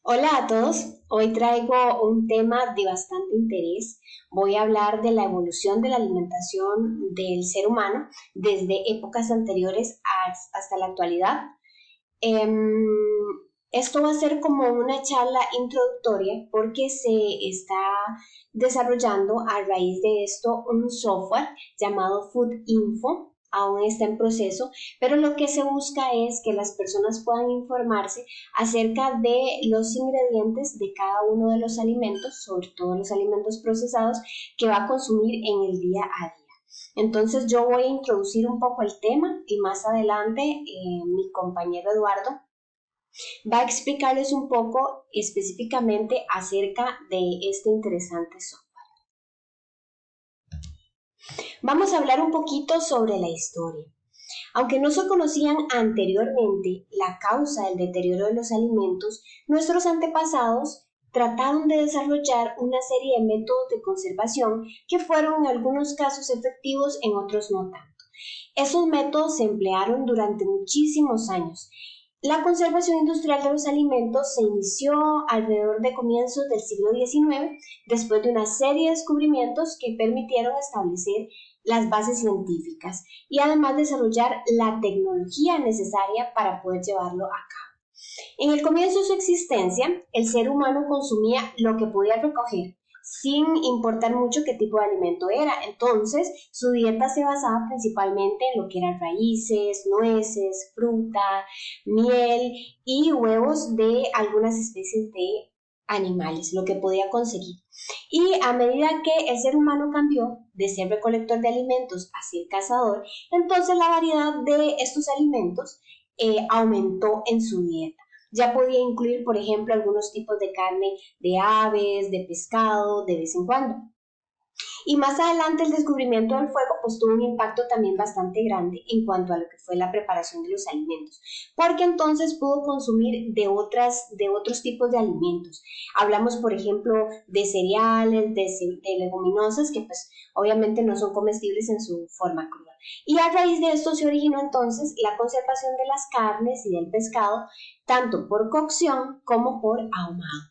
Hola a todos, hoy traigo un tema de bastante interés. Voy a hablar de la evolución de la alimentación del ser humano desde épocas anteriores hasta la actualidad. Em, Esto va a ser como una charla introductoria porque se está desarrollando a raíz de esto un software llamado Food Info. Aún está en proceso, pero lo que se busca es que las personas puedan informarse acerca de los ingredientes de cada uno de los alimentos, sobre todo los alimentos procesados que va a consumir en el día a día. Entonces yo voy a introducir un poco el tema y más adelante mi compañero Eduardo va a explicarles un poco específicamente acerca de este interesante software. Vamos a hablar un poquito sobre la historia. Aunque no se conocían anteriormente la causa del deterioro de los alimentos, nuestros antepasados trataron de desarrollar una serie de métodos de conservación que fueron en algunos casos efectivos, en otros no tanto. Esos métodos se emplearon durante muchísimos años. La conservación industrial de los alimentos se inició alrededor de comienzos del siglo XIX, después de una serie de descubrimientos que permitieron establecer las bases científicas y además desarrollar la tecnología necesaria para poder llevarlo a cabo. En el comienzo de su existencia, el ser humano consumía lo que podía recoger, sin importar mucho qué tipo de alimento era. Entonces, su dieta se basaba principalmente en lo que eran raíces, nueces, fruta, miel y huevos de algunas especies de animales, lo que podía conseguir. Y a medida que el ser humano cambió de ser recolector de alimentos a ser cazador, entonces la variedad de estos alimentos aumentó en su dieta. Ya podía incluir, por ejemplo, algunos tipos de carne de aves, de pescado, de vez en cuando. Y más adelante el descubrimiento del fuego pues tuvo un impacto también bastante grande en cuanto a lo que fue la preparación de los alimentos, porque entonces pudo consumir de otros tipos de alimentos. Hablamos, por ejemplo, de cereales, de leguminosas que pues obviamente no son comestibles en su forma cruda. Y a raíz de esto se originó entonces la conservación de las carnes y del pescado, tanto por cocción como por ahumado.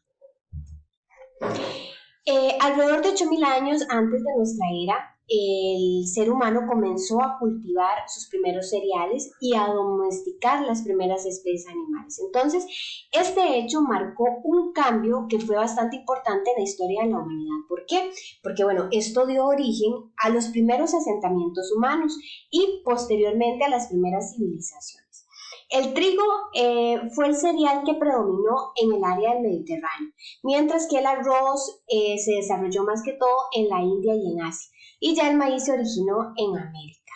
Alrededor de 8.000 años antes de nuestra era, el ser humano comenzó a cultivar sus primeros cereales y a domesticar las primeras especies animales. Entonces, este hecho marcó un cambio que fue bastante importante en la historia de la humanidad. ¿Por qué? Porque, bueno, esto dio origen a los primeros asentamientos humanos y posteriormente a las primeras civilizaciones. El trigo fue el cereal que predominó en el área del Mediterráneo, mientras que el arroz se desarrolló más que todo en la India y en Asia, y ya el maíz se originó en América.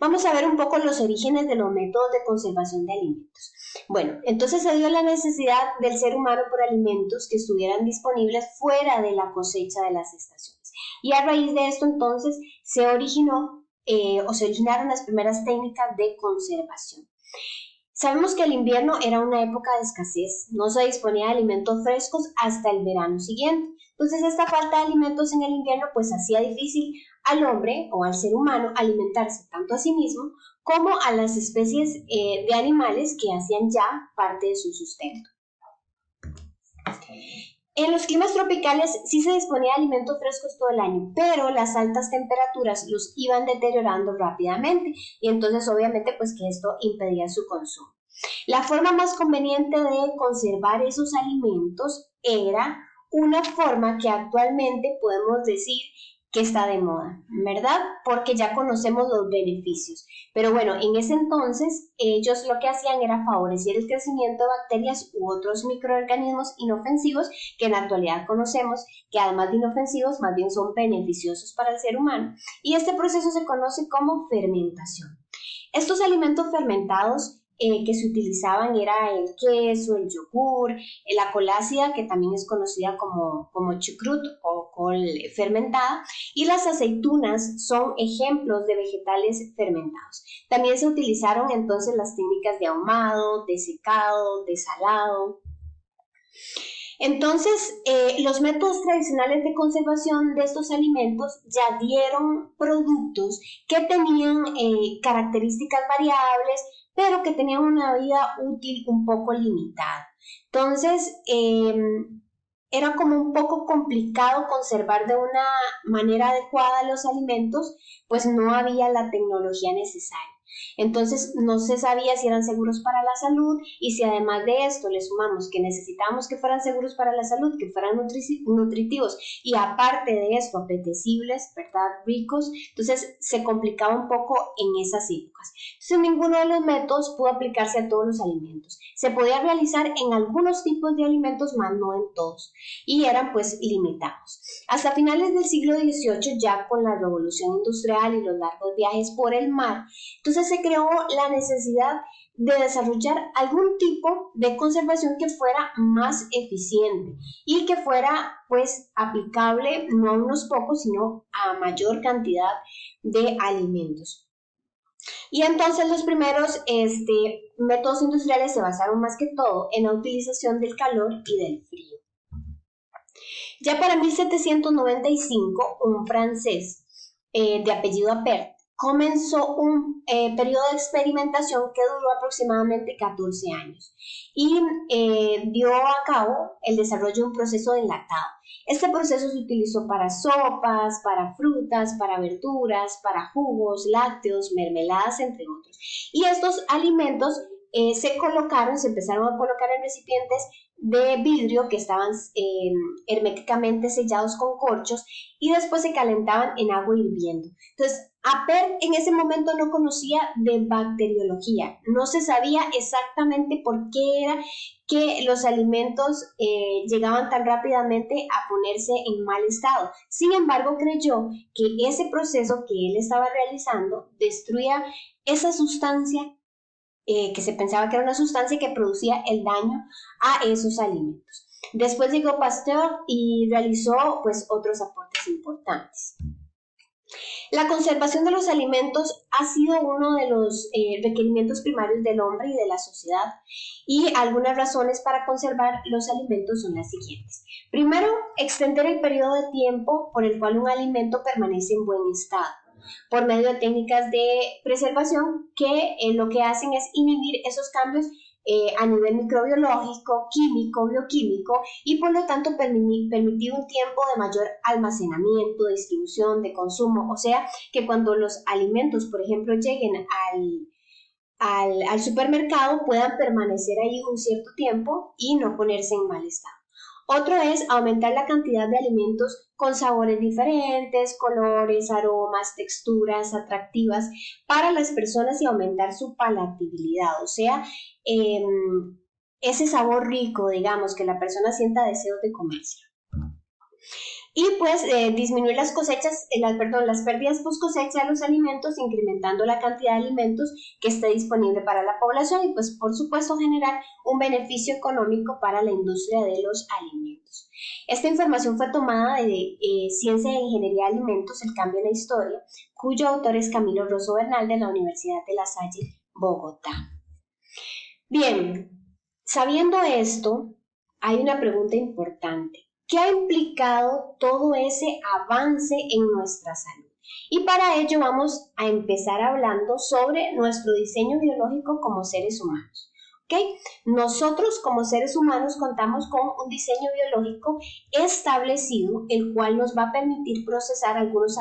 Vamos a ver un poco los orígenes de los métodos de conservación de alimentos. Bueno, entonces se dio la necesidad del ser humano por alimentos que estuvieran disponibles fuera de la cosecha de las estaciones. Y a raíz de esto entonces se originaron las primeras técnicas de conservación. Sabemos que el invierno era una época de escasez, no se disponía de alimentos frescos hasta el verano siguiente. Entonces esta falta de alimentos en el invierno pues hacía difícil al hombre o al ser humano alimentarse tanto a sí mismo como a las especies de animales que hacían ya parte de su sustento. En los climas tropicales sí se disponía de alimentos frescos todo el año, pero las altas temperaturas los iban deteriorando rápidamente y entonces obviamente pues que esto impedía su consumo. La forma más conveniente de conservar esos alimentos era una forma que actualmente podemos decir que está de moda, ¿verdad? Porque ya conocemos los beneficios. Pero bueno, en ese entonces ellos lo que hacían era favorecer el crecimiento de bacterias u otros microorganismos inofensivos que en la actualidad conocemos que además de inofensivos más bien son beneficiosos para el ser humano. Y este proceso se conoce como fermentación. Estos alimentos fermentados que se utilizaban era el queso, el yogur, la col ácida, que también es conocida como chucrut o col fermentada, y las aceitunas son ejemplos de vegetales fermentados. También se utilizaron entonces las técnicas de ahumado, de secado, de salado. Entonces, los métodos tradicionales de conservación de estos alimentos ya dieron productos que tenían características variables, pero que tenían una vida útil un poco limitada. Entonces, era como un poco complicado conservar de una manera adecuada los alimentos, pues no había la tecnología necesaria. Entonces no se sabía si eran seguros para la salud, y si además de esto le sumamos que necesitábamos que fueran seguros para la salud, que fueran nutritivos y aparte de esto apetecibles, ¿verdad? Ricos, entonces se complicaba un poco en esas épocas. Entonces ninguno de los métodos pudo aplicarse a todos los alimentos. Se podía realizar en algunos tipos de alimentos, más no en todos, y eran pues limitados. Hasta finales del siglo XVIII, ya con la revolución industrial y los largos viajes por el mar, entonces se creó la necesidad de desarrollar algún tipo de conservación que fuera más eficiente y que fuera pues aplicable no a unos pocos, sino a mayor cantidad de alimentos. Y entonces los primeros métodos industriales se basaron más que todo en la utilización del calor y del frío. Ya para 1795, un francés de apellido Appert comenzó un periodo de experimentación que duró aproximadamente 14 años y dio a cabo el desarrollo de un proceso de enlatado. Este proceso se utilizó para sopas, para frutas, para verduras, para jugos, lácteos, mermeladas, entre otros. Y estos alimentos se empezaron a colocar en recipientes de vidrio que estaban herméticamente sellados con corchos, y después se calentaban en agua hirviendo. Entonces, Appert en ese momento no conocía de bacteriología, no se sabía exactamente por qué era que los alimentos llegaban tan rápidamente a ponerse en mal estado. Sin embargo, creyó que ese proceso que él estaba realizando destruía esa sustancia que se pensaba que era una sustancia que producía el daño a esos alimentos. Después llegó Pasteur y realizó pues otros aportes importantes. La conservación de los alimentos ha sido uno de los requerimientos primarios del hombre y de la sociedad, y algunas razones para conservar los alimentos son las siguientes. Primero, extender el periodo de tiempo por el cual un alimento permanece en buen estado, por medio de técnicas de preservación que lo que hacen es inhibir esos cambios a nivel microbiológico, químico, bioquímico, y por lo tanto permitir un tiempo de mayor almacenamiento, de distribución, de consumo. O sea, que cuando los alimentos, por ejemplo, lleguen al supermercado, puedan permanecer ahí un cierto tiempo y no ponerse en mal estado. Otro es aumentar la cantidad de alimentos con sabores diferentes, colores, aromas, texturas atractivas para las personas y aumentar su palatabilidad, o sea, ese sabor rico, digamos, que la persona sienta deseos de comérselo. Y pues disminuir las pérdidas post cosecha de los alimentos, incrementando la cantidad de alimentos que esté disponible para la población, y pues por supuesto generar un beneficio económico para la industria de los alimentos. Esta información fue tomada de Ciencia e Ingeniería de Alimentos, el cambio en la historia, cuyo autor es Camilo Rosso Bernal de la Universidad de La Salle, Bogotá. Bien, sabiendo esto, hay una pregunta importante. ¿Qué ha implicado todo ese avance en nuestra salud? Y para ello vamos a empezar hablando sobre nuestro diseño biológico como seres humanos. ¿Okay? Nosotros como seres humanos contamos con un diseño biológico establecido, el cual nos va a permitir procesar algunos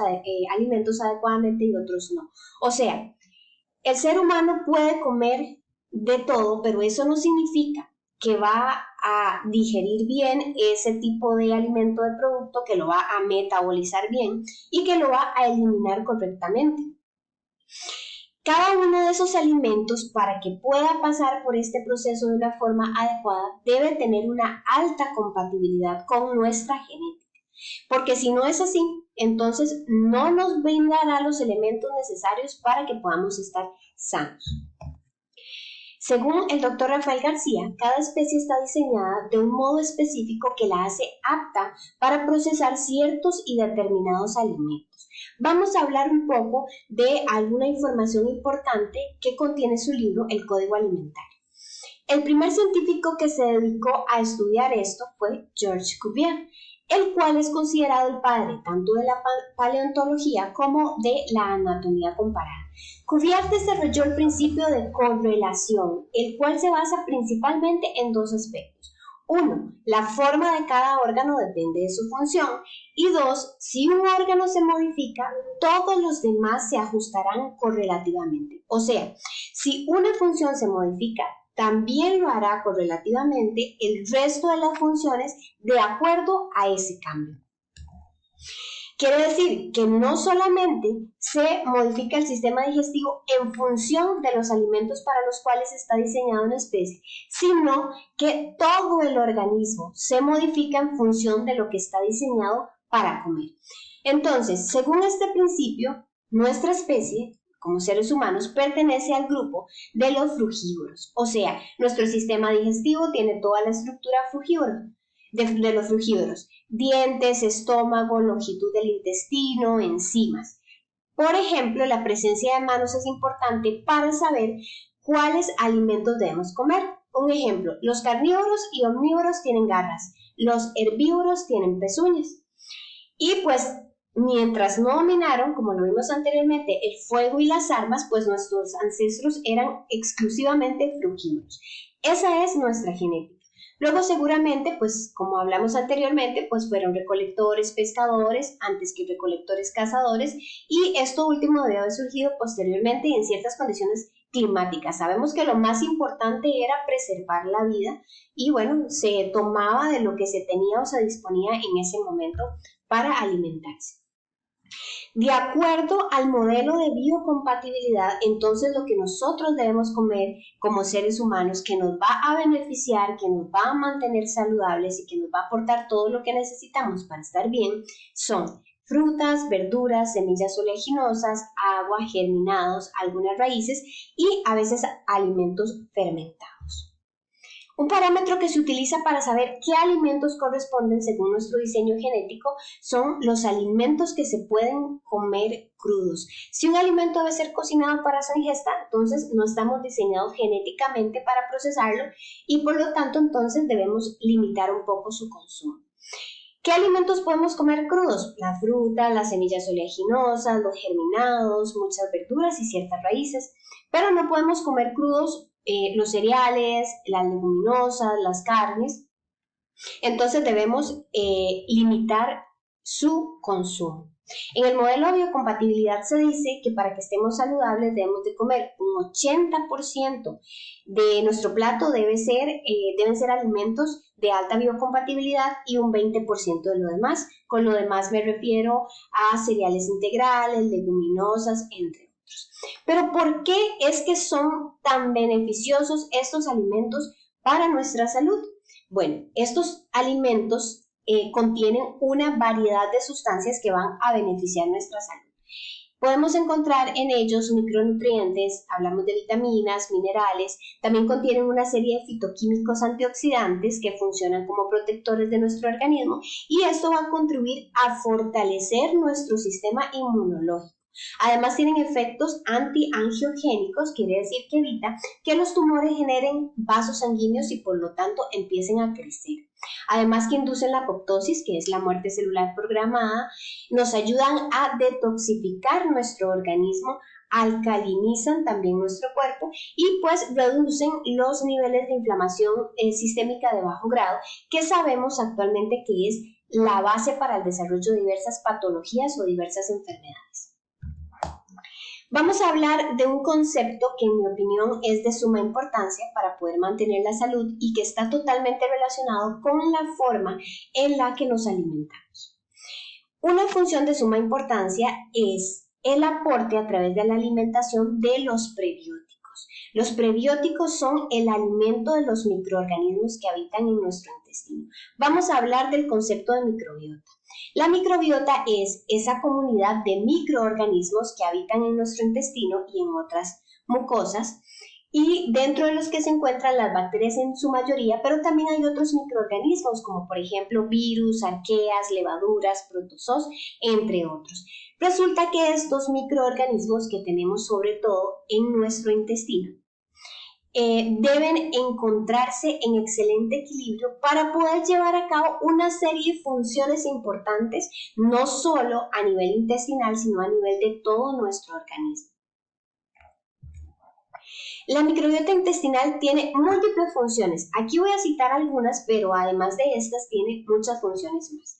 alimentos adecuadamente y otros no. O sea, el ser humano puede comer de todo, pero eso no significa que va a digerir bien ese tipo de alimento, de producto, que lo va a metabolizar bien y que lo va a eliminar correctamente. Cada uno de esos alimentos, para que pueda pasar por este proceso de una forma adecuada, debe tener una alta compatibilidad con nuestra genética, porque si no es así, entonces no nos brindará los elementos necesarios para que podamos estar sanos. Según el doctor Rafael García, cada especie está diseñada de un modo específico que la hace apta para procesar ciertos y determinados alimentos. Vamos a hablar un poco de alguna información importante que contiene su libro El Código Alimentario. El primer científico que se dedicó a estudiar esto fue Georges Cuvier, el cual es considerado el padre tanto de la paleontología como de la anatomía comparada. Cuvier desarrolló el principio de correlación, el cual se basa principalmente en dos aspectos. Uno, la forma de cada órgano depende de su función. Y dos, si un órgano se modifica, todos los demás se ajustarán correlativamente. O sea, si una función se modifica, también lo hará correlativamente el resto de las funciones de acuerdo a ese cambio. Quiere decir que no solamente se modifica el sistema digestivo en función de los alimentos para los cuales está diseñada una especie, sino que todo el organismo se modifica en función de lo que está diseñado para comer. Entonces, según este principio, nuestra especie, como seres humanos, pertenece al grupo de los frugívoros. O sea, nuestro sistema digestivo tiene toda la estructura frugívora, de los frugívoros: dientes, estómago, longitud del intestino, enzimas. Por ejemplo, la presencia de manos es importante para saber cuáles alimentos debemos comer. Un ejemplo, los carnívoros y omnívoros tienen garras, los herbívoros tienen pezuñas. Y pues, mientras no dominaron, como lo vimos anteriormente, el fuego y las armas, pues nuestros ancestros eran exclusivamente frugívoros. Esa es nuestra genética. Luego seguramente, pues como hablamos anteriormente, pues fueron recolectores, pescadores, antes que recolectores, cazadores, y esto último debe haber surgido posteriormente y en ciertas condiciones climáticas. Sabemos que lo más importante era preservar la vida y bueno, se tomaba de lo que se tenía o se disponía en ese momento para alimentarse. De acuerdo al modelo de biocompatibilidad, entonces lo que nosotros debemos comer como seres humanos, que nos va a beneficiar, que nos va a mantener saludables y que nos va a aportar todo lo que necesitamos para estar bien, son frutas, verduras, semillas oleaginosas, agua, germinados, algunas raíces y a veces alimentos fermentados. Un parámetro que se utiliza para saber qué alimentos corresponden según nuestro diseño genético son los alimentos que se pueden comer crudos. Si un alimento debe ser cocinado para su ingesta, entonces no estamos diseñados genéticamente para procesarlo y por lo tanto entonces debemos limitar un poco su consumo. ¿Qué alimentos podemos comer crudos? La fruta, las semillas oleaginosas, los germinados, muchas verduras y ciertas raíces, pero no podemos comer crudos los cereales, las leguminosas, las carnes. Entonces debemos limitar su consumo. En el modelo de biocompatibilidad se dice que para que estemos saludables debemos de comer un 80% de nuestro plato deben ser alimentos de alta biocompatibilidad y un 20% de lo demás. Con lo demás me refiero a cereales integrales, leguminosas, entre otros. Pero ¿por qué es que son tan beneficiosos estos alimentos para nuestra salud? Bueno, estos alimentos contienen una variedad de sustancias que van a beneficiar nuestra salud. Podemos encontrar en ellos micronutrientes, hablamos de vitaminas, minerales, también contienen una serie de fitoquímicos antioxidantes que funcionan como protectores de nuestro organismo y esto va a contribuir a fortalecer nuestro sistema inmunológico. Además tienen efectos antiangiogénicos, quiere decir que evita que los tumores generen vasos sanguíneos y por lo tanto empiecen a crecer. Además que inducen la apoptosis, que es la muerte celular programada, nos ayudan a detoxificar nuestro organismo, alcalinizan también nuestro cuerpo y pues reducen los niveles de inflamación sistémica de bajo grado, que sabemos actualmente que es la base para el desarrollo de diversas patologías o diversas enfermedades. Vamos a hablar de un concepto que en mi opinión es de suma importancia para poder mantener la salud y que está totalmente relacionado con la forma en la que nos alimentamos. Una función de suma importancia es el aporte a través de la alimentación de los prebióticos. Los prebióticos son el alimento de los microorganismos que habitan en nuestro intestino. Vamos a hablar del concepto de microbiota. La microbiota es esa comunidad de microorganismos que habitan en nuestro intestino y en otras mucosas y dentro de los que se encuentran las bacterias en su mayoría, pero también hay otros microorganismos como por ejemplo virus, arqueas, levaduras, protozoos, entre otros. Resulta que estos microorganismos que tenemos sobre todo en nuestro intestino deben encontrarse en excelente equilibrio para poder llevar a cabo una serie de funciones importantes, no solo a nivel intestinal, sino a nivel de todo nuestro organismo. La microbiota intestinal tiene múltiples funciones. Aquí voy a citar algunas, pero además de estas tiene muchas funciones más.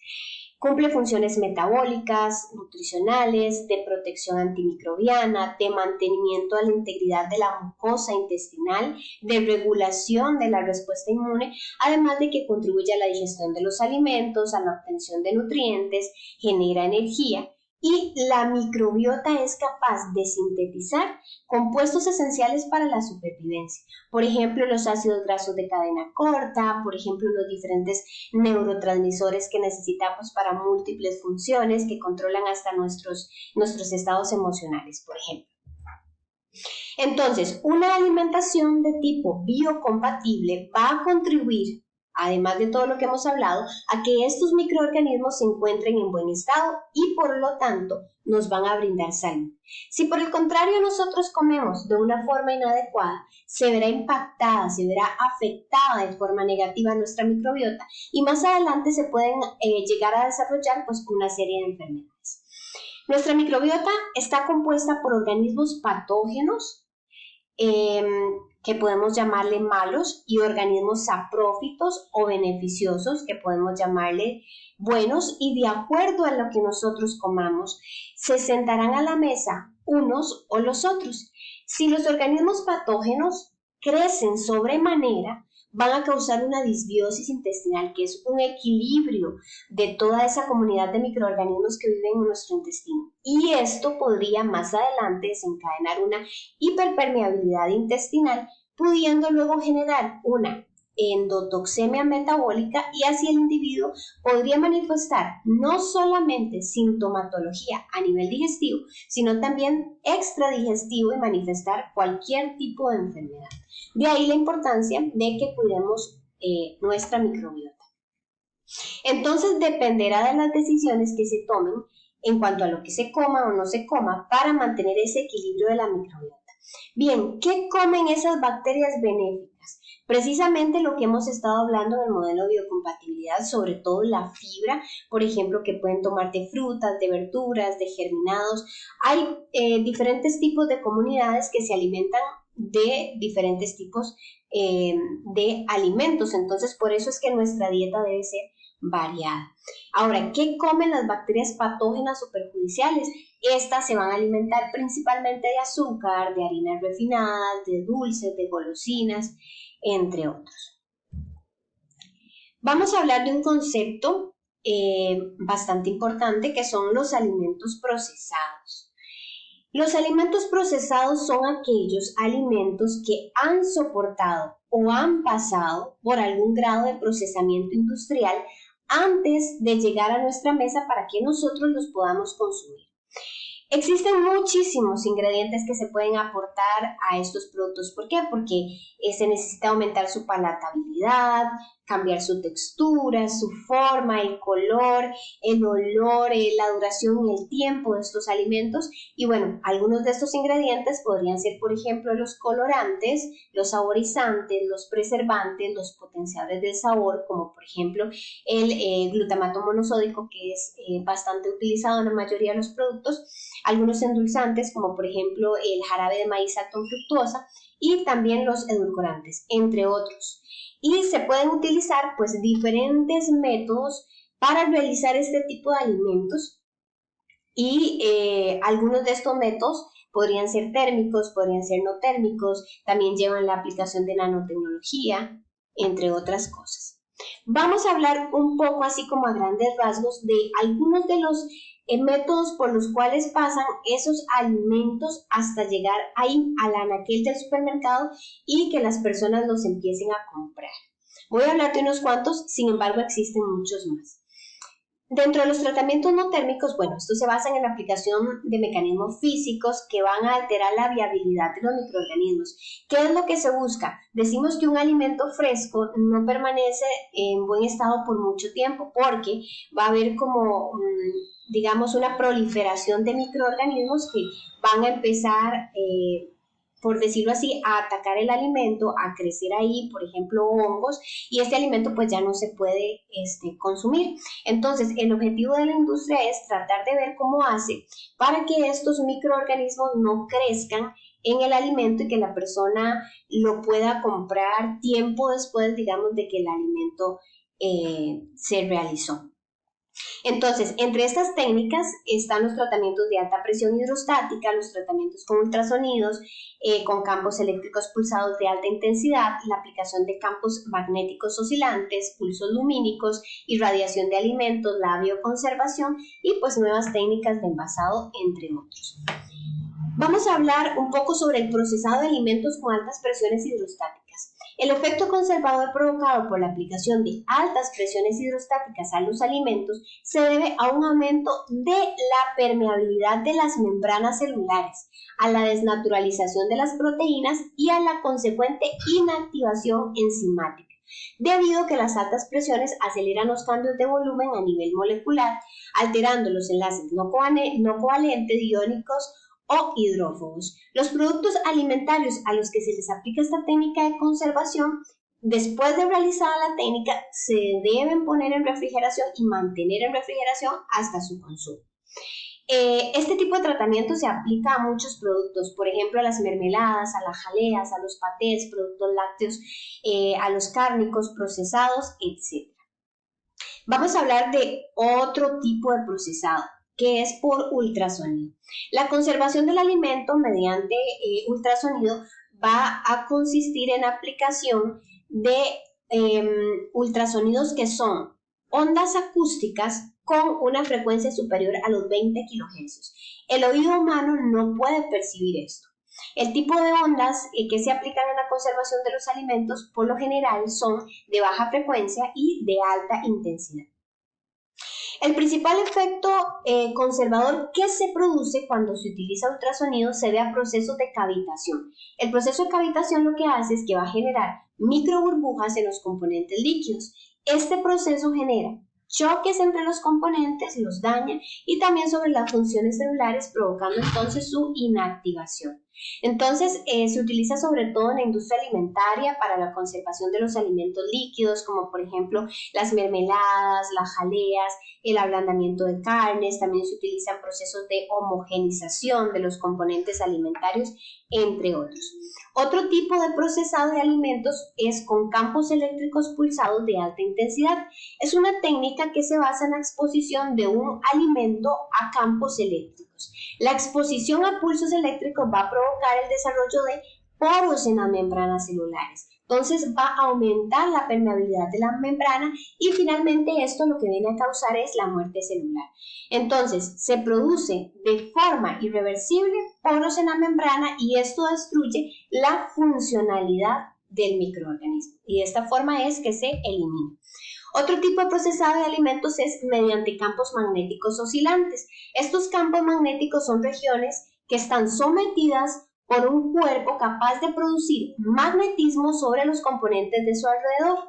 Cumple funciones metabólicas, nutricionales, de protección antimicrobiana, de mantenimiento de la integridad de la mucosa intestinal, de regulación de la respuesta inmune, además de que contribuye a la digestión de los alimentos, a la obtención de nutrientes, genera energía. Y la microbiota es capaz de sintetizar compuestos esenciales para la supervivencia. Por ejemplo, los ácidos grasos de cadena corta, por ejemplo, los diferentes neurotransmisores que necesitamos para múltiples funciones que controlan hasta nuestros estados emocionales, por ejemplo. Entonces, una alimentación de tipo biocompatible va a contribuir, además de todo lo que hemos hablado, a que estos microorganismos se encuentren en buen estado y por lo tanto nos van a brindar salud. Si por el contrario nosotros comemos de una forma inadecuada, se verá impactada, se verá afectada de forma negativa nuestra microbiota y más adelante se pueden llegar a desarrollar pues una serie de enfermedades. Nuestra microbiota está compuesta por organismos patógenos, que podemos llamarle malos, y organismos saprófitos o beneficiosos, que podemos llamarle buenos, y de acuerdo a lo que nosotros comamos, se sentarán a la mesa unos o los otros. Si los organismos patógenos crecen sobremanera, van a causar una disbiosis intestinal, que es un equilibrio de toda esa comunidad de microorganismos que viven en nuestro intestino. Y esto podría más adelante desencadenar una hiperpermeabilidad intestinal, pudiendo luego generar una endotoxemia metabólica, y así el individuo podría manifestar no solamente sintomatología a nivel digestivo, sino también extradigestivo y manifestar cualquier tipo de enfermedad. De ahí la importancia de que cuidemos nuestra microbiota. Entonces dependerá de las decisiones que se tomen en cuanto a lo que se coma o no se coma para mantener ese equilibrio de la microbiota. Bien, ¿qué comen esas bacterias benéficas? Precisamente lo que hemos estado hablando en el modelo de biocompatibilidad, sobre todo la fibra, por ejemplo, que pueden tomar de frutas, de verduras, de germinados. Hay diferentes tipos de comunidades que se alimentan de diferentes tipos de alimentos, entonces por eso es que nuestra dieta debe ser variada. Ahora, ¿qué comen las bacterias patógenas o perjudiciales? Estas se van a alimentar principalmente de azúcar, de harinas refinadas, de dulces, de golosinas, entre otros. Vamos a hablar de un concepto bastante importante, que son los alimentos procesados. Los alimentos procesados son aquellos alimentos que han soportado o han pasado por algún grado de procesamiento industrial antes de llegar a nuestra mesa para que nosotros los podamos consumir. Existen muchísimos ingredientes que se pueden aportar a estos productos. ¿Por qué? Porque se necesita aumentar su palatabilidad, cambiar su textura, su forma, el color, el olor, la duración y el tiempo de estos alimentos. Y bueno, algunos de estos ingredientes podrían ser, por ejemplo, los colorantes, los saborizantes, los preservantes, los potenciadores del sabor, como por ejemplo el glutamato monosódico, que es bastante utilizado en la mayoría de los productos, algunos endulzantes, como por ejemplo el jarabe de maíz alto en fructosa, y también los edulcorantes, entre otros. Y se pueden utilizar pues diferentes métodos para realizar este tipo de alimentos, y algunos de estos métodos podrían ser térmicos, podrían ser no térmicos, también llevan la aplicación de nanotecnología, entre otras cosas. Vamos a hablar un poco así como a grandes rasgos de algunos de los métodos por los cuales pasan esos alimentos hasta llegar ahí al anaquel del supermercado y que las personas los empiecen a comprar. Voy a hablar de unos cuantos, sin embargo existen muchos más. Dentro de los tratamientos no térmicos, bueno, estos se basan en la aplicación de mecanismos físicos que van a alterar la viabilidad de los microorganismos. ¿Qué es lo que se busca? Decimos que un alimento fresco no permanece en buen estado por mucho tiempo, porque va a haber como, digamos, una proliferación de microorganismos que van a empezar, por decirlo así, a atacar el alimento, a crecer ahí, por ejemplo, hongos, y este alimento pues ya no se puede consumir. Entonces, el objetivo de la industria es tratar de ver cómo hace para que estos microorganismos no crezcan en el alimento y que la persona lo pueda comprar tiempo después, digamos, de que el alimento se realizó. Entonces, entre estas técnicas están los tratamientos de alta presión hidrostática, los tratamientos con ultrasonidos, con campos eléctricos pulsados de alta intensidad, la aplicación de campos magnéticos oscilantes, pulsos lumínicos, irradiación de alimentos, la bioconservación y pues nuevas técnicas de envasado, entre otros. Vamos a hablar un poco sobre el procesado de alimentos con altas presiones hidrostáticas. El efecto conservador provocado por la aplicación de altas presiones hidrostáticas a los alimentos se debe a un aumento de la permeabilidad de las membranas celulares, a la desnaturalización de las proteínas y a la consecuente inactivación enzimática, debido a que las altas presiones aceleran los cambios de volumen a nivel molecular, alterando los enlaces no covalentes iónicos o hidrófobos. Los productos alimentarios a los que se les aplica esta técnica de conservación, después de realizada la técnica, se deben poner en refrigeración y mantener en refrigeración hasta su consumo. Este tipo de tratamiento se aplica a muchos productos, por ejemplo a las mermeladas, a las jaleas, a los patés, productos lácteos, a los cárnicos, procesados, etc. Vamos a hablar de otro tipo de procesado, que es por ultrasonido. La conservación del alimento mediante ultrasonido va a consistir en aplicación de ultrasonidos que son ondas acústicas con una frecuencia superior a los 20 kHz. El oído humano no puede percibir esto. El tipo de ondas que se aplican en la conservación de los alimentos por lo general son de baja frecuencia y de alta intensidad. El principal efecto conservador que se produce cuando se utiliza ultrasonido se debe a procesos de cavitación. El proceso de cavitación lo que hace es que va a generar microburbujas en los componentes líquidos. Este proceso genera choques entre los componentes, los daña y también sobre las funciones celulares, provocando entonces su inactivación. Entonces se utiliza sobre todo en la industria alimentaria para la conservación de los alimentos líquidos, como por ejemplo las mermeladas, las jaleas, el ablandamiento de carnes. También se utilizan procesos de homogenización de los componentes alimentarios, entre otros. Otro tipo de procesado de alimentos es con campos eléctricos pulsados de alta intensidad. Es una técnica que se basa en la exposición de un alimento a campos eléctricos. La exposición a pulsos eléctricos va a provocar el desarrollo de poros en las membranas celulares. Entonces va a aumentar la permeabilidad de la membrana y finalmente esto lo que viene a causar es la muerte celular. Entonces se produce de forma irreversible poros en la membrana y esto destruye la funcionalidad del microorganismo y de esta forma es que se elimina. Otro tipo de procesado de alimentos es mediante campos magnéticos oscilantes. Estos campos magnéticos son regiones que están sometidas por un cuerpo capaz de producir magnetismo sobre los componentes de su alrededor.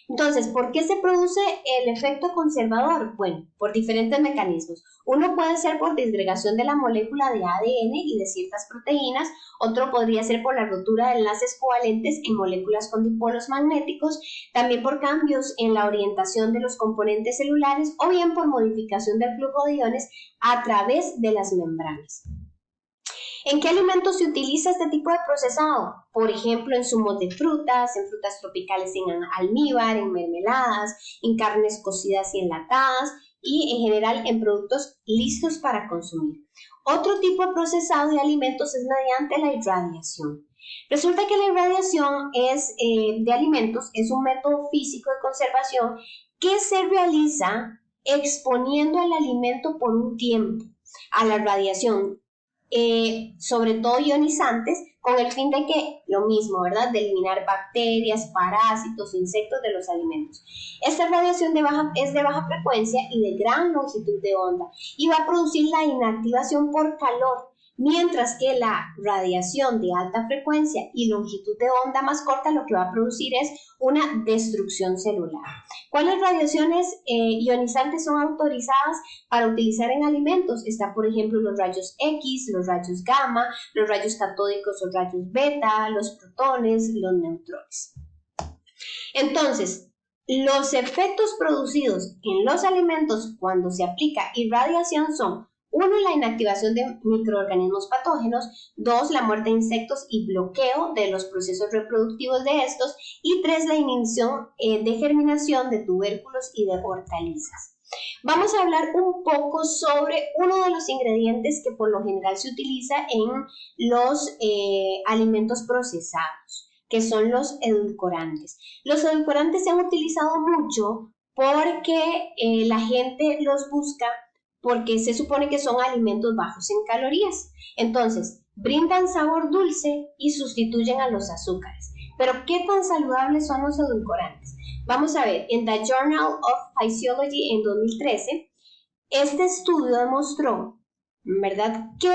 Entonces, ¿por qué se produce el efecto conservador? Bueno, por diferentes mecanismos. Uno puede ser por disgregación de la molécula de ADN y de ciertas proteínas, otro podría ser por la rotura de enlaces covalentes en moléculas con dipolos magnéticos, también por cambios en la orientación de los componentes celulares o bien por modificación del flujo de iones a través de las membranas. ¿En qué alimentos se utiliza este tipo de procesado? Por ejemplo, en zumos de frutas, en frutas tropicales en almíbar, en mermeladas, en carnes cocidas y enlatadas y en general en productos listos para consumir. Otro tipo de procesado de alimentos es mediante la irradiación. Resulta que la irradiación de alimentos es un método físico de conservación que se realiza exponiendo al alimento por un tiempo a la radiación, sobre todo ionizantes, con el fin de que, lo mismo, ¿verdad?, de eliminar bacterias, parásitos, insectos de los alimentos. Esta radiación es de baja frecuencia y de gran longitud de onda y va a producir la inactivación por calor, mientras que la radiación de alta frecuencia y longitud de onda más corta lo que va a producir es una destrucción celular. ¿Cuáles radiaciones ionizantes son autorizadas para utilizar en alimentos? Está, por ejemplo, los rayos X, los rayos gamma, los rayos catódicos o rayos beta, los protones, los neutrones. Entonces, los efectos producidos en los alimentos cuando se aplica irradiación son Uno, la inactivación de microorganismos patógenos. Dos, la muerte de insectos y bloqueo de los procesos reproductivos de estos. Y tres, la inhibición de germinación de tubérculos y de hortalizas. Vamos a hablar un poco sobre uno de los ingredientes que por lo general se utiliza en los alimentos procesados, que son los edulcorantes. Los edulcorantes se han utilizado mucho porque la gente los busca porque se supone que son alimentos bajos en calorías. Entonces, brindan sabor dulce y sustituyen a los azúcares. Pero, ¿qué tan saludables son los edulcorantes? Vamos a ver, en The Journal of Physiology en 2013, este estudio demostró, ¿verdad?, que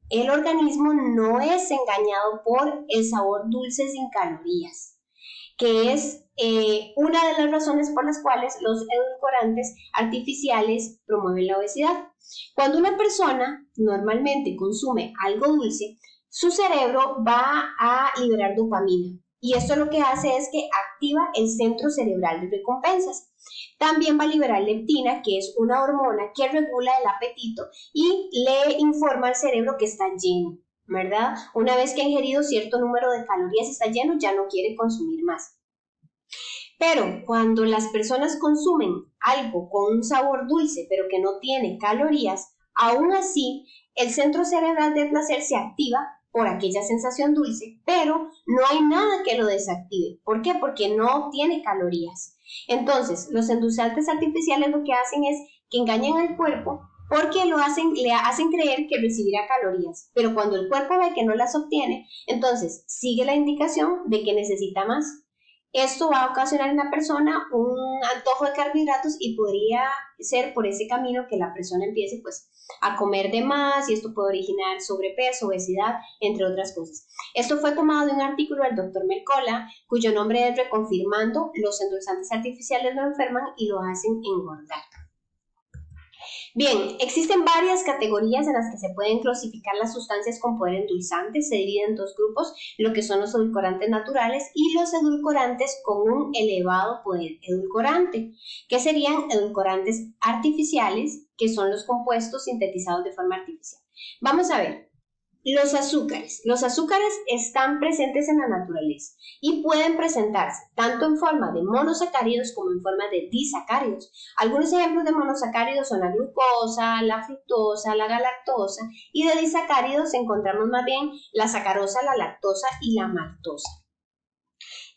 el organismo no es engañado por el sabor dulce sin calorías, que es una de las razones por las cuales los edulcorantes artificiales promueven la obesidad. Cuando una persona normalmente consume algo dulce, su cerebro va a liberar dopamina y esto lo que hace es que activa el centro cerebral de recompensas. También va a liberar leptina, que es una hormona que regula el apetito y le informa al cerebro que está lleno, ¿verdad? Una vez que ha ingerido cierto número de calorías y está lleno, ya no quiere consumir más. Pero cuando las personas consumen algo con un sabor dulce, pero que no tiene calorías, aún así el centro cerebral del placer se activa por aquella sensación dulce, pero no hay nada que lo desactive. ¿Por qué? Porque no tiene calorías. Entonces, los endulzantes artificiales lo que hacen es que engañan al cuerpo porque le hacen creer que recibirá calorías, pero cuando el cuerpo ve que no las obtiene, entonces sigue la indicación de que necesita más. Esto va a ocasionar en la persona un antojo de carbohidratos y podría ser por ese camino que la persona empiece pues a comer de más y esto puede originar sobrepeso, obesidad, entre otras cosas. Esto fue tomado de un artículo del Dr. Mercola, cuyo nombre es Reconfirmando, los endulzantes artificiales lo enferman y lo hacen engordar. Bien, existen varias categorías en las que se pueden clasificar las sustancias con poder endulzante. Se dividen en dos grupos, lo que son los edulcorantes naturales y los edulcorantes con un elevado poder edulcorante, que serían edulcorantes artificiales, que son los compuestos sintetizados de forma artificial. Vamos a ver. Los azúcares están presentes en la naturaleza y pueden presentarse tanto en forma de monosacáridos como en forma de disacáridos. Algunos ejemplos de monosacáridos son la glucosa, la fructosa, la galactosa, y de disacáridos encontramos más bien la sacarosa, la lactosa y la maltosa.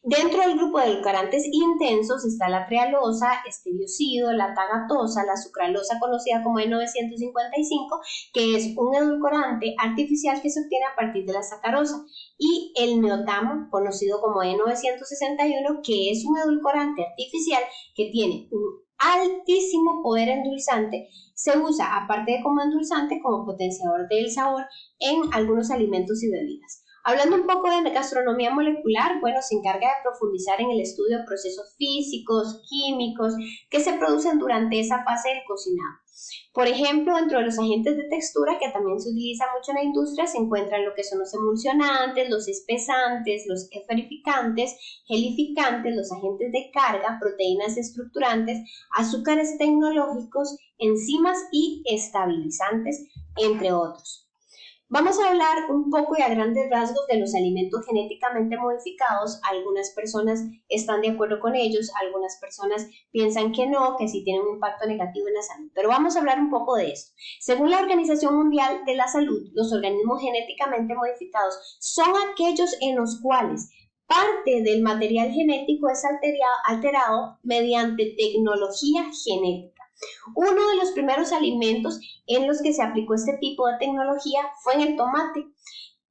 Dentro del grupo de edulcorantes intensos está la trealosa, estebiocido, la tagatosa, la sucralosa conocida como E955, que es un edulcorante artificial que se obtiene a partir de la sacarosa, y el neotamo, conocido como E961, que es un edulcorante artificial que tiene un altísimo poder endulzante. Se usa, aparte de como endulzante, como potenciador del sabor en algunos alimentos y bebidas. Hablando un poco de gastronomía molecular, bueno, se encarga de profundizar en el estudio de procesos físicos, químicos, que se producen durante esa fase del cocinado. Por ejemplo, dentro de los agentes de textura, que también se utiliza mucho en la industria, se encuentran lo que son los emulsionantes, los espesantes, los esferificantes, gelificantes, los agentes de carga, proteínas estructurantes, azúcares tecnológicos, enzimas y estabilizantes, entre otros. Vamos a hablar un poco y a grandes rasgos de los alimentos genéticamente modificados. Algunas personas están de acuerdo con ellos, algunas personas piensan que no, que sí tienen un impacto negativo en la salud. Pero vamos a hablar un poco de esto. Según la Organización Mundial de la Salud, los organismos genéticamente modificados son aquellos en los cuales parte del material genético es alterado mediante tecnología genética. Uno de los primeros alimentos en los que se aplicó este tipo de tecnología fue en el tomate.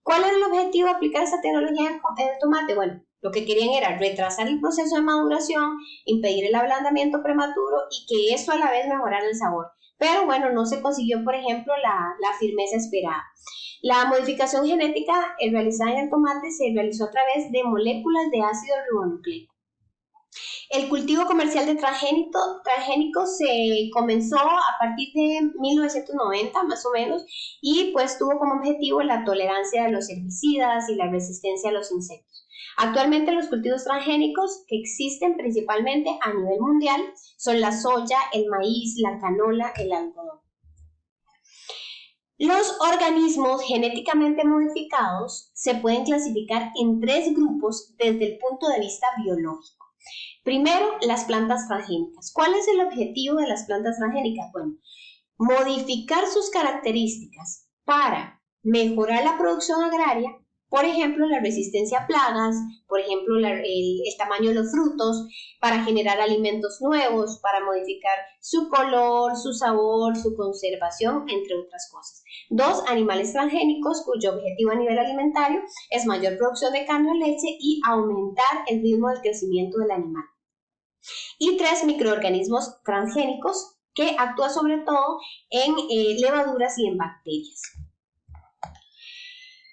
¿Cuál era el objetivo de aplicar esta tecnología en el tomate? Bueno, lo que querían era retrasar el proceso de maduración, impedir el ablandamiento prematuro y que eso a la vez mejorara el sabor. Pero bueno, no se consiguió, por ejemplo, la firmeza esperada. La modificación genética realizada en el tomate se realizó a través de moléculas de ácido ribonucleico. El cultivo comercial de transgénicos se comenzó a partir de 1990 más o menos y pues tuvo como objetivo la tolerancia de los herbicidas y la resistencia a los insectos. Actualmente los cultivos transgénicos que existen principalmente a nivel mundial son la soya, el maíz, la canola, el algodón. Los organismos genéticamente modificados se pueden clasificar en 3 grupos desde el punto de vista biológico. Primero, las plantas transgénicas. ¿Cuál es el objetivo de las plantas transgénicas? Bueno, modificar sus características para mejorar la producción agraria, por ejemplo, la resistencia a plagas, por ejemplo, el tamaño de los frutos, para generar alimentos nuevos, para modificar su color, su sabor, su conservación, entre otras cosas. 2, animales transgénicos, cuyo objetivo a nivel alimentario es mayor producción de carne o leche y aumentar el ritmo del crecimiento del animal. Y 3, microorganismos transgénicos, que actúa sobre todo en levaduras y en bacterias.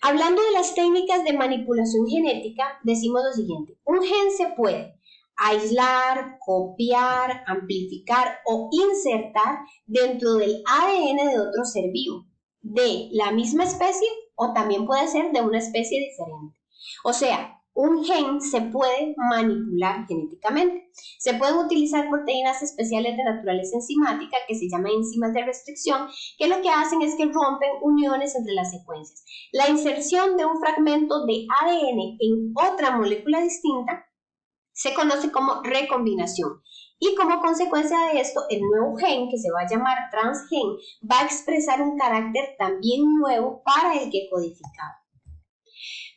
Hablando de las técnicas de manipulación genética, decimos lo siguiente: un gen se puede aislar, copiar, amplificar o insertar dentro del ADN de otro ser vivo, de la misma especie o también puede ser de una especie diferente. O sea, un gen se puede manipular genéticamente. Se pueden utilizar proteínas especiales de naturaleza enzimática que se llaman enzimas de restricción, que lo que hacen es que rompen uniones entre las secuencias. La inserción de un fragmento de ADN en otra molécula distinta se conoce como recombinación. Y como consecuencia de esto, el nuevo gen, que se va a llamar transgen, va a expresar un carácter también nuevo para el que codificaba.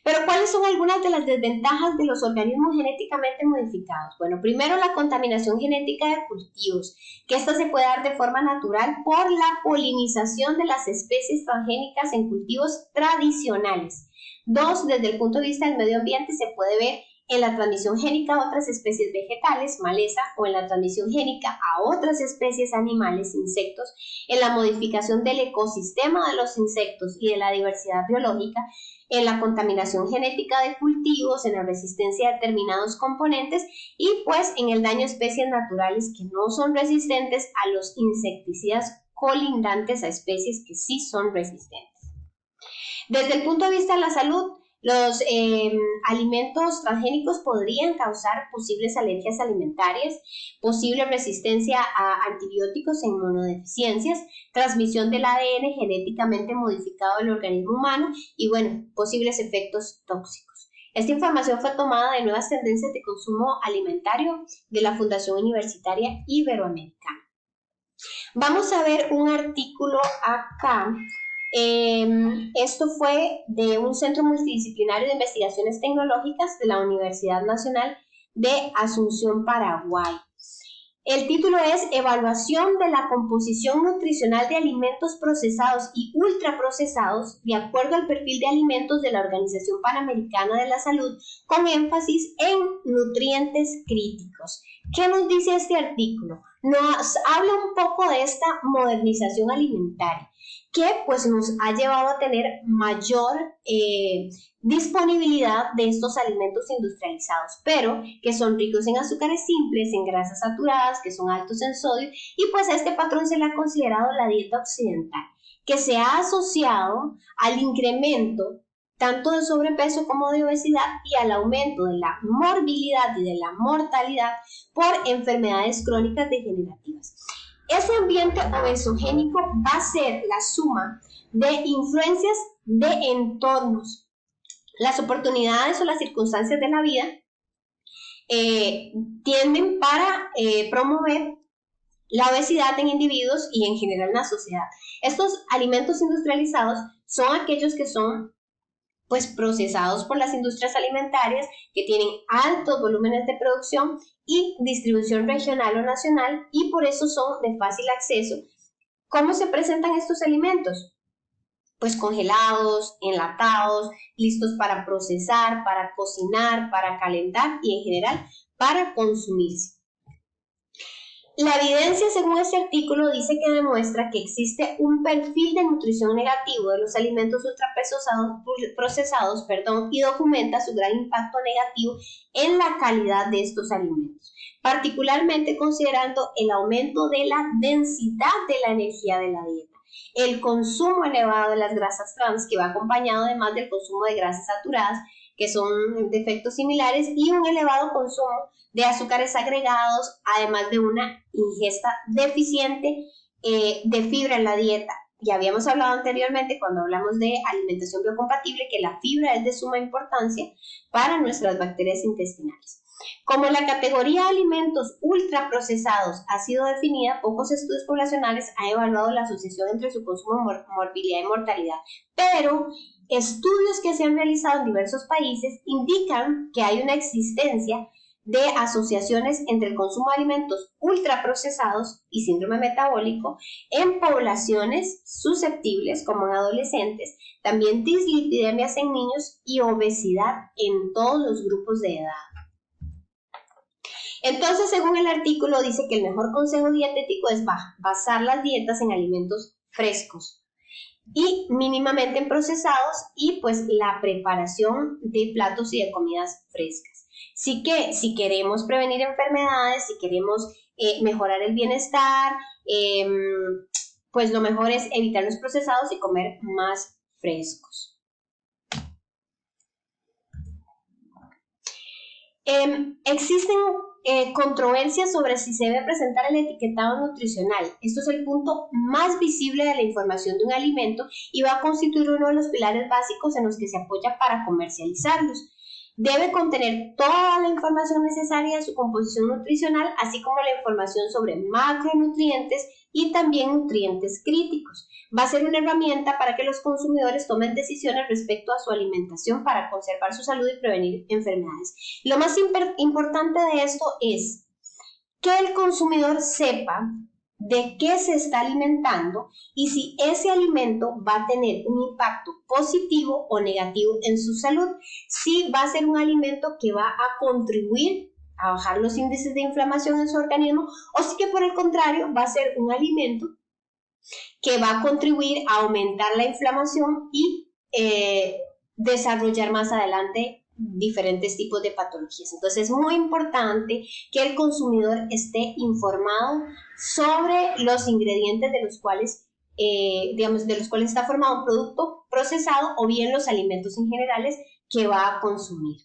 Pero ¿cuáles son algunas de las desventajas de los organismos genéticamente modificados? Bueno, primero, la contaminación genética de cultivos, que esta se puede dar de forma natural por la polinización de las especies transgénicas en cultivos tradicionales. 2, desde el punto de vista del medio ambiente se puede ver en la transmisión génica a otras especies vegetales, maleza, o en la transmisión génica a otras especies animales, insectos, en la modificación del ecosistema de los insectos y de la diversidad biológica, en la contaminación genética de cultivos, en la resistencia a determinados componentes y pues en el daño a especies naturales que no son resistentes a los insecticidas colindantes a especies que sí son resistentes. Desde el punto de vista de la salud, los alimentos transgénicos podrían causar posibles alergias alimentarias, posible resistencia a antibióticos e inmunodeficiencias, transmisión del ADN genéticamente modificado del organismo humano y, bueno, posibles efectos tóxicos. Esta información fue tomada de Nuevas Tendencias de Consumo Alimentario de la Fundación Universitaria Iberoamericana. Vamos a ver un artículo acá. Esto fue de un centro multidisciplinario de investigaciones tecnológicas de la Universidad Nacional de Asunción, Paraguay. El título es Evaluación de la composición nutricional de alimentos procesados y ultraprocesados de acuerdo al perfil de alimentos de la Organización Panamericana de la Salud, con énfasis en nutrientes críticos. ¿Qué nos dice este artículo? Nos habla un poco de esta modernización alimentaria, que pues nos ha llevado a tener mayor disponibilidad de estos alimentos industrializados, pero que son ricos en azúcares simples, en grasas saturadas, que son altos en sodio, y pues a este patrón se le ha considerado la dieta occidental, que se ha asociado al incremento tanto de sobrepeso como de obesidad y al aumento de la morbilidad y de la mortalidad por enfermedades crónicas degenerativas. Ese ambiente obesogénico va a ser la suma de influencias de entornos. Las oportunidades o las circunstancias de la vida tienden para promover la obesidad en individuos y en general en la sociedad. Estos alimentos industrializados son aquellos que son pues procesados por las industrias alimentarias, que tienen altos volúmenes de producción y distribución regional o nacional, y por eso son de fácil acceso. ¿Cómo se presentan estos alimentos? Pues congelados, enlatados, listos para procesar, para cocinar, para calentar y en general para consumirse. La evidencia, según este artículo, dice que demuestra que existe un perfil de nutrición negativo de los alimentos ultraprocesados, y documenta su gran impacto negativo en la calidad de estos alimentos, particularmente considerando el aumento de la densidad de la energía de la dieta, el consumo elevado de las grasas trans, que va acompañado además del consumo de grasas saturadas, que son de efectos similares, y un elevado consumo de azúcares agregados, además de una ingesta deficiente de fibra en la dieta, ya habíamos hablado anteriormente cuando hablamos de alimentación biocompatible que la fibra es de suma importancia para nuestras bacterias intestinales. Como la categoría de alimentos ultraprocesados ha sido definida, pocos estudios poblacionales han evaluado la asociación entre su consumo, morbilidad y mortalidad, pero estudios que se han realizado en diversos países indican que hay una existencia de asociaciones entre el consumo de alimentos ultraprocesados y síndrome metabólico en poblaciones susceptibles, como en adolescentes, también dislipidemias en niños y obesidad en todos los grupos de edad. Entonces, según el artículo, dice que el mejor consejo dietético es basar las dietas en alimentos frescos y mínimamente en procesados y pues la preparación de platos y de comidas frescas. Así que si queremos prevenir enfermedades, si queremos mejorar el bienestar, pues lo mejor es evitar los procesados y comer más frescos. Existen controversias sobre si se debe presentar el etiquetado nutricional. Esto es el punto más visible de la información de un alimento y va a constituir uno de los pilares básicos en los que se apoya para comercializarlos. Debe contener toda la información necesaria de su composición nutricional, así como la información sobre macronutrientes y también nutrientes críticos. Va a ser una herramienta para que los consumidores tomen decisiones respecto a su alimentación para conservar su salud y prevenir enfermedades. Lo más importante de esto es que el consumidor sepa de qué se está alimentando y si ese alimento va a tener un impacto positivo o negativo en su salud. Si va a ser un alimento que va a contribuir a bajar los índices de inflamación en su organismo o si que por el contrario va a ser un alimento que va a contribuir a aumentar la inflamación y desarrollar más adelante diferentes tipos de patologías. Entonces es muy importante que el consumidor esté informado sobre los ingredientes de los cuales está formado un producto procesado o bien los alimentos en generales que va a consumir.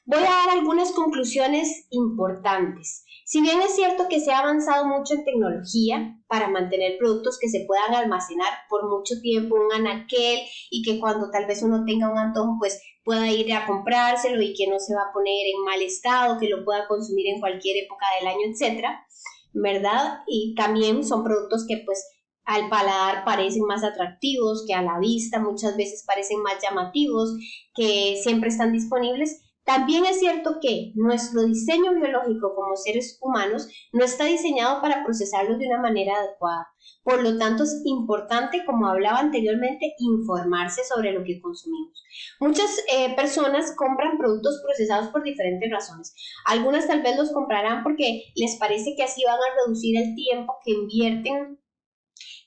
Voy a dar algunas conclusiones importantes. Si bien es cierto que se ha avanzado mucho en tecnología para mantener productos que se puedan almacenar por mucho tiempo, un anaquel, y que cuando tal vez uno tenga un antojo, pues pueda ir a comprárselo y que no se va a poner en mal estado, que lo pueda consumir en cualquier época del año, etcétera, ¿verdad? Y también son productos que pues al paladar parecen más atractivos, que a la vista muchas veces parecen más llamativos, que siempre están disponibles. También es cierto que nuestro diseño biológico como seres humanos no está diseñado para procesarlos de una manera adecuada. Por lo tanto, es importante, como hablaba anteriormente, informarse sobre lo que consumimos. Muchas personas compran productos procesados por diferentes razones. Algunas tal vez los comprarán porque les parece que así van a reducir el tiempo que invierten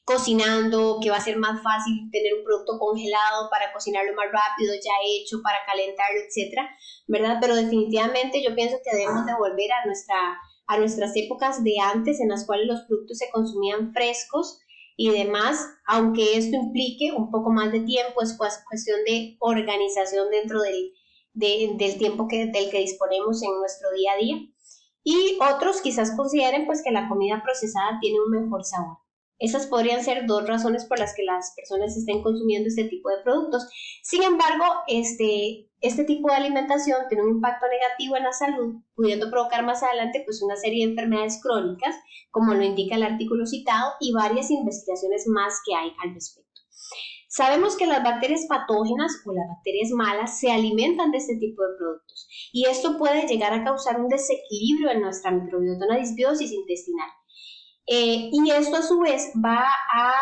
cocinando, que va a ser más fácil tener un producto congelado para cocinarlo más rápido, ya hecho, para calentarlo, etcétera, ¿verdad? Pero definitivamente yo pienso que debemos de volver a nuestras épocas de antes en las cuales los productos se consumían frescos y demás, aunque esto implique un poco más de tiempo, es cuestión de organización dentro del tiempo del que disponemos en nuestro día a día. Y otros quizás consideren pues que la comida procesada tiene un mejor sabor. Esas podrían ser dos razones por las que las personas estén consumiendo este tipo de productos. Sin embargo, este tipo de alimentación tiene un impacto negativo en la salud, pudiendo provocar más adelante pues una serie de enfermedades crónicas, como lo indica el artículo citado, y varias investigaciones más que hay al respecto. Sabemos que las bacterias patógenas o las bacterias malas se alimentan de este tipo de productos y esto puede llegar a causar un desequilibrio en nuestra microbiota, una disbiosis intestinal. Y esto a su vez va a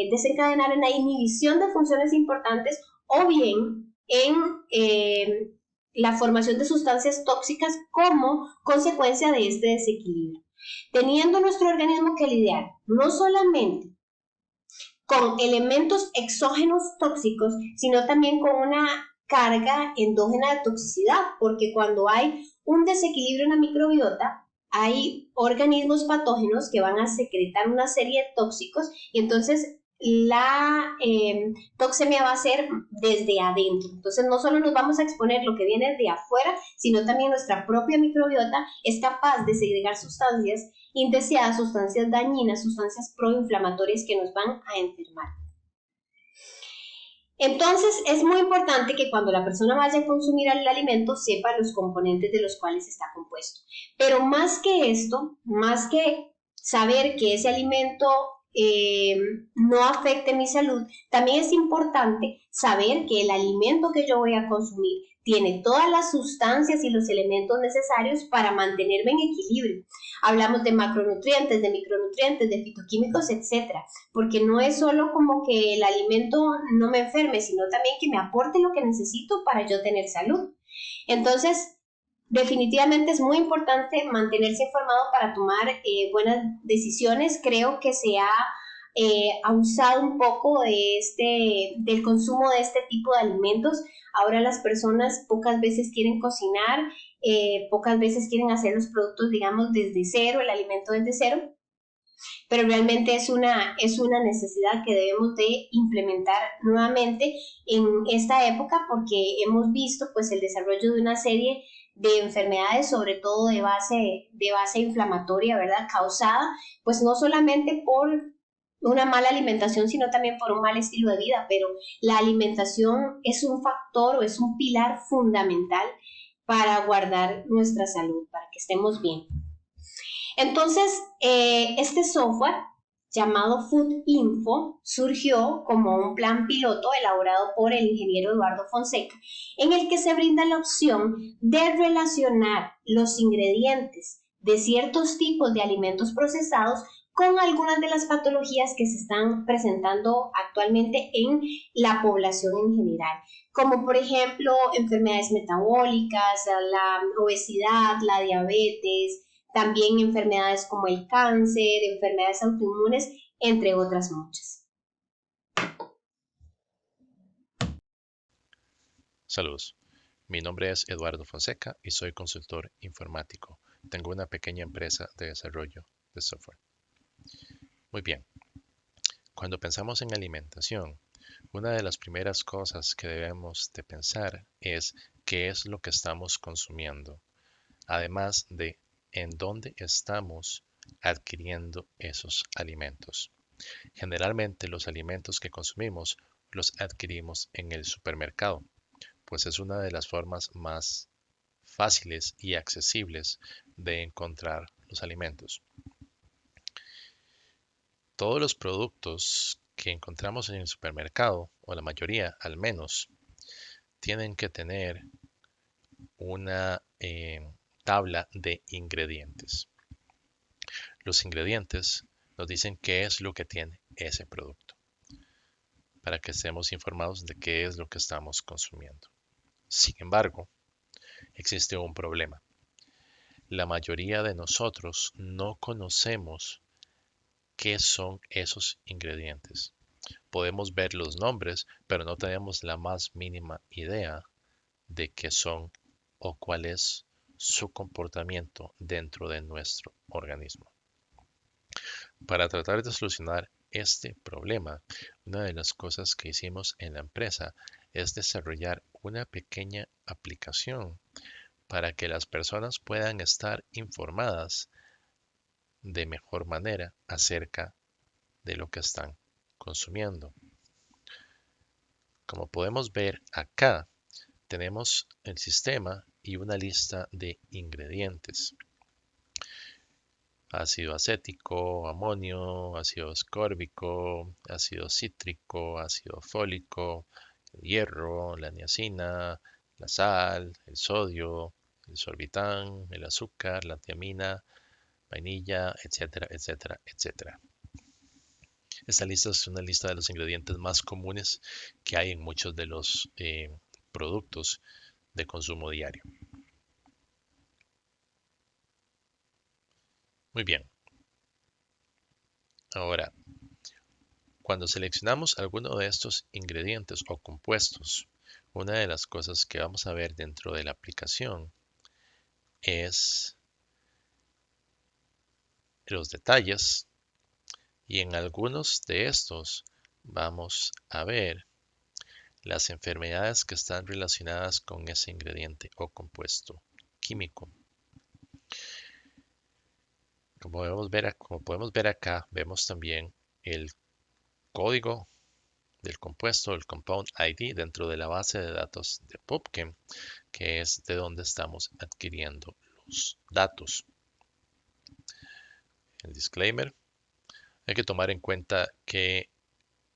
desencadenar en la inhibición de funciones importantes o bien en la formación de sustancias tóxicas como consecuencia de este desequilibrio. Teniendo nuestro organismo que lidiar no solamente con elementos exógenos tóxicos, sino también con una carga endógena de toxicidad, porque cuando hay un desequilibrio en la microbiota, hay organismos patógenos que van a secretar una serie de tóxicos y entonces la toxemia va a ser desde adentro. Entonces no solo nos vamos a exponer lo que viene de afuera, sino también nuestra propia microbiota es capaz de segregar sustancias indeseadas, sustancias dañinas, sustancias proinflamatorias que nos van a enfermar. Entonces es muy importante que cuando la persona vaya a consumir el alimento sepa los componentes de los cuales está compuesto. Pero más que esto, más que saber que ese alimento no afecte mi salud, también es importante saber que el alimento que yo voy a consumir tiene todas las sustancias y los elementos necesarios para mantenerme en equilibrio. Hablamos de macronutrientes, de micronutrientes, de fitoquímicos, etcétera, porque no es solo como que el alimento no me enferme, sino también que me aporte lo que necesito para yo tener salud. Entonces, definitivamente es muy importante mantenerse informado para tomar buenas decisiones. Creo que se ha abusado un poco del consumo de este tipo de alimentos. Ahora las personas pocas veces quieren cocinar, pocas veces quieren hacer los productos, digamos, desde cero, el alimento desde cero, pero realmente es una necesidad que debemos de implementar nuevamente en esta época, porque hemos visto pues el desarrollo de una serie de enfermedades, sobre todo de base inflamatoria, ¿verdad? Causada pues no solamente por una mala alimentación, sino también por un mal estilo de vida, pero la alimentación es un factor o es un pilar fundamental para guardar nuestra salud, para que estemos bien. Entonces, este software llamado Food Info surgió como un plan piloto elaborado por el ingeniero Eduardo Fonseca, en el que se brinda la opción de relacionar los ingredientes de ciertos tipos de alimentos procesados con algunas de las patologías que se están presentando actualmente en la población en general, como por ejemplo enfermedades metabólicas, la obesidad, la diabetes, también enfermedades como el cáncer, enfermedades autoinmunes, entre otras muchas. Saludos, mi nombre es Eduardo Fonseca y soy consultor informático. Tengo una pequeña empresa de desarrollo de software. Muy bien, cuando pensamos en alimentación, una de las primeras cosas que debemos de pensar es qué es lo que estamos consumiendo, además de en dónde estamos adquiriendo esos alimentos. Generalmente los alimentos que consumimos los adquirimos en el supermercado, pues es una de las formas más fáciles y accesibles de encontrar los alimentos. Todos los productos que encontramos en el supermercado, o la mayoría al menos, tienen que tener una tabla de ingredientes. Los ingredientes nos dicen qué es lo que tiene ese producto, para que estemos informados de qué es lo que estamos consumiendo. Sin embargo, existe un problema. La mayoría de nosotros no conocemos qué son esos ingredientes. Podemos ver los nombres, pero no tenemos la más mínima idea de qué son o cuál es su comportamiento dentro de nuestro organismo. Para tratar de solucionar este problema, una de las cosas que hicimos en la empresa es desarrollar una pequeña aplicación para que las personas puedan estar informadas de mejor manera acerca de lo que están consumiendo. Como podemos ver acá, tenemos el sistema y una lista de ingredientes. Ácido acético, amonio, ácido ascórbico, ácido cítrico, ácido fólico, el hierro, la niacina, la sal, el sodio, el sorbitán, el azúcar, la tiamina, vainilla, etcétera, etcétera, etcétera. Esta lista es una lista de los ingredientes más comunes que hay en muchos de los productos de consumo diario. Muy bien. Ahora, cuando seleccionamos alguno de estos ingredientes o compuestos, una de las cosas que vamos a ver dentro de la aplicación es los detalles, y en algunos de estos vamos a ver las enfermedades que están relacionadas con ese ingrediente o compuesto químico. Como podemos ver acá, vemos también el código del compuesto, el Compound ID, dentro de la base de datos de PubChem, que es de donde estamos adquiriendo los datos. El disclaimer: hay que tomar en cuenta que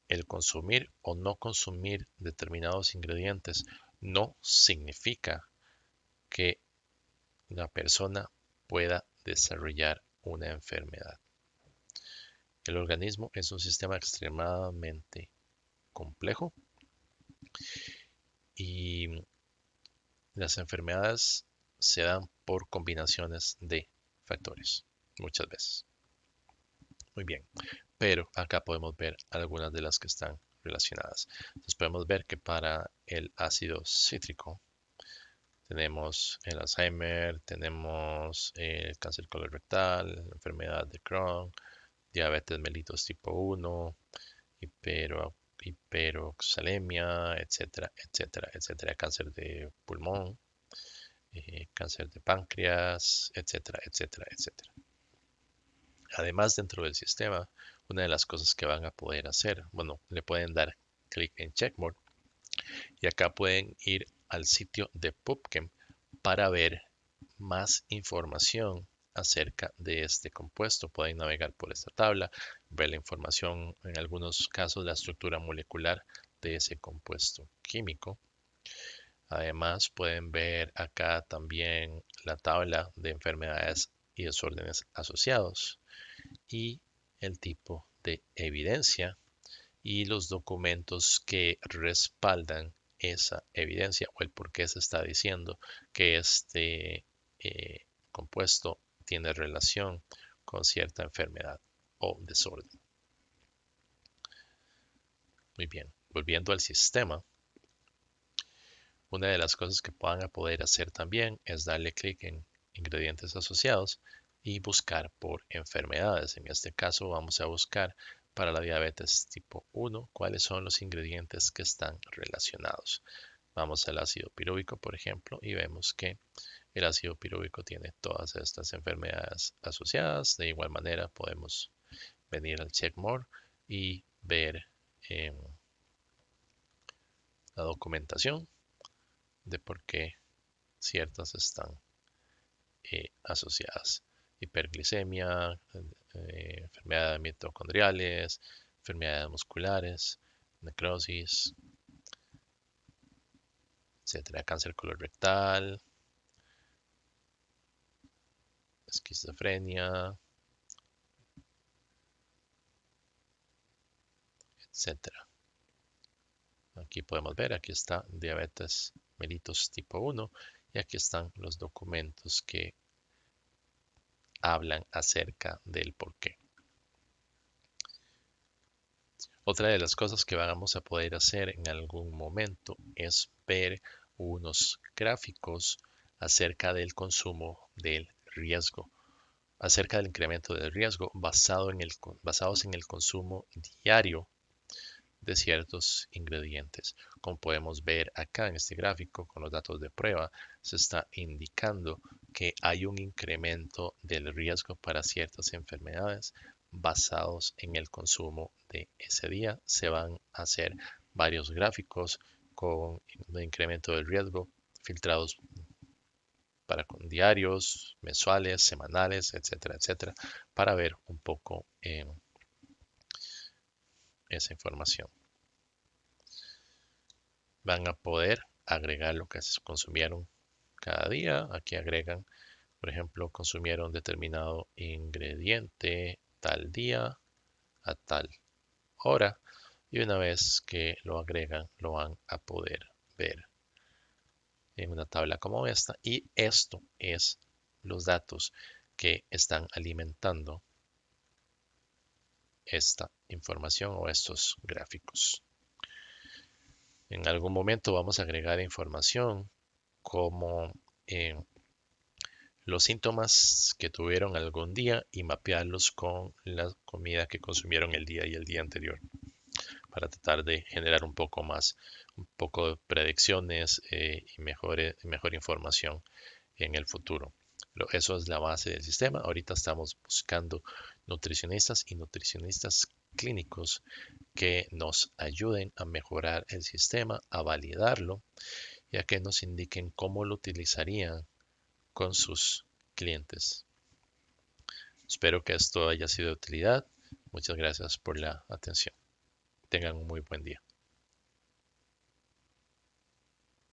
el consumir o no consumir determinados ingredientes no significa que la persona pueda desarrollar una enfermedad. El organismo es un sistema extremadamente complejo y las enfermedades se dan por combinaciones de factores, muchas veces. Muy bien, pero acá podemos ver algunas de las que están relacionadas. Entonces podemos ver que para el ácido cítrico tenemos el Alzheimer, tenemos el cáncer colorectal, la enfermedad de Crohn, diabetes mellitus tipo 1, hiperoxalemia, etcétera, etcétera, etcétera, cáncer de pulmón, cáncer de páncreas, etcétera, etcétera, etcétera. Además, dentro del sistema, una de las cosas que van a poder hacer, bueno, le pueden dar clic en Checkmore y acá pueden ir al sitio de PubChem para ver más información acerca de este compuesto. Pueden navegar por esta tabla, ver la información, en algunos casos la estructura molecular de ese compuesto químico. Además pueden ver acá también la tabla de enfermedades y desórdenes asociados y el tipo de evidencia y los documentos que respaldan esa evidencia o el por qué se está diciendo que este compuesto tiene relación con cierta enfermedad o desorden. Muy bien, volviendo al sistema, una de las cosas que van a poder hacer también es darle clic en ingredientes asociados y buscar por enfermedades. En este caso vamos a buscar para la diabetes tipo 1 cuáles son los ingredientes que están relacionados. Vamos al ácido pirúvico, por ejemplo, y vemos que el ácido pirúvico tiene todas estas enfermedades asociadas. De igual manera podemos venir al Checkmore y ver la documentación de por qué ciertas están asociadas. Hiperglicemia, enfermedades mitocondriales, enfermedades musculares, necrosis, etcétera, cáncer colorectal, esquizofrenia, etcétera. Aquí podemos ver, aquí está diabetes mellitus tipo 1 y aquí están los documentos que hablan acerca del porqué. Otra de las cosas que vamos a poder hacer en algún momento es ver unos gráficos acerca del consumo del riesgo, acerca del incremento del riesgo basados en el consumo diario de ciertos ingredientes. Como podemos ver acá en este gráfico con los datos de prueba, se está indicando que hay un incremento del riesgo para ciertas enfermedades basados en el consumo de ese día. Se van a hacer varios gráficos con el incremento del riesgo filtrados para con diarios, mensuales, semanales, etcétera, etcétera, para ver un poco esa información. Van a poder agregar lo que se consumieron cada día. Aquí agregan, por ejemplo, consumieron determinado ingrediente tal día a tal hora y una vez que lo agregan lo van a poder ver en una tabla como esta, y esto es los datos que están alimentando esta información o estos gráficos. En algún momento vamos a agregar información como los síntomas que tuvieron algún día y mapearlos con la comida que consumieron el día y el día anterior para tratar de generar un poco de predicciones y mejor información en el futuro. Eso es la base del sistema. Ahorita estamos buscando nutricionistas y nutricionistas clínicos que nos ayuden a mejorar el sistema, a validarlo y a que nos indiquen cómo lo utilizarían con sus clientes. Espero que esto haya sido de utilidad. Muchas gracias por la atención. Tengan un muy buen día.